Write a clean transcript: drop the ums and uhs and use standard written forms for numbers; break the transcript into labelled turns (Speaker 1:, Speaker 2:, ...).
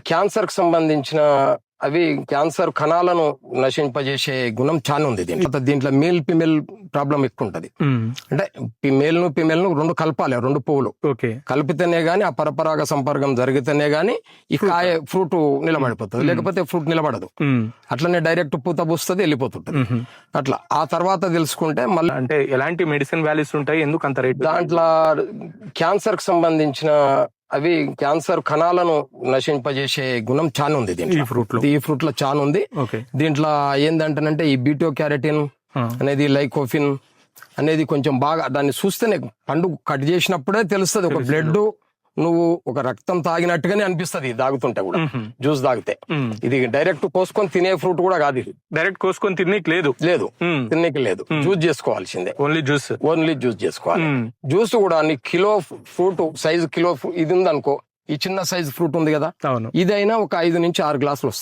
Speaker 1: Cancer కి సంబంధించిన అవి క్యాన్సర్ కణాలను నశింపజేసే గుణం చాలా ఉంది దీంట్లో మేల్ ఫిమేల్ ప్రాబ్లం ఎక్కువ ఉంటది. అంటే ఫిమేల్ ను రెండు కలపాలి, రెండు పువ్వులు కలిపితేనే గానీ ఆ పరపరాగ సంపర్కం జరిగితేనే గానీ ఈ కాయ ఫ్రూట్ నిలబడిపోతుంది, లేకపోతే ఫ్రూట్ నిలబడదు. అట్లనే డైరెక్ట్ పూత పూస్తుంది, వెళ్ళిపోతుంటది. అట్లా ఆ తర్వాత తెలుసుకుంటే మళ్ళీ
Speaker 2: అంటే ఎలాంటి మెడిసిన్ వాల్యూస్ ఉంటాయి, ఎందుకు అంత రేట్?
Speaker 1: దాంట్లో క్యాన్సర్ కి సంబంధించిన అవి క్యాన్సర్ కణాలను నశింపజేసే గుణం చాలా ఉంది ఈ ఫ్రూట్ లో చాలా ఉంది. దీంట్లో ఏంటంటేనంటే ఈ బీటో క్యారటిన్ అనేది, లైకోఫిన్ అనేది కొంచెం బాగా దాన్ని చూస్తేనే పండు కట్ చేసినప్పుడే తెలుస్తుంది. ఒక బ్లడ్ నువ్వు ఒక రక్తం తాగినట్టుగానే అనిపిస్తుంది తాగుతుంటే కూడా, జ్యూస్ తాగితే. ఇది డైరెక్ట్ కోసుకొని తినే ఫ్రూట్ కూడా కాదు, ఇది
Speaker 2: డైరెక్ట్ కోసుకొని తిననీకి లేదు,
Speaker 1: తిననీకి లేదు. జ్యూస్ చేసుకోవాల్సిందే,
Speaker 2: ఓన్లీ జ్యూస్
Speaker 1: చేసుకోవాలి. జ్యూస్ కూడా నీ కిలో ఫ్రూట్ సైజు కిలో ఇది ఉంది అనుకో, ఈ చిన్న సైజు ఫ్రూట్ ఉంది కదా, ఇదైనా ఒక 5 నుంచి 6 గ్లాసులు వస్తాయి.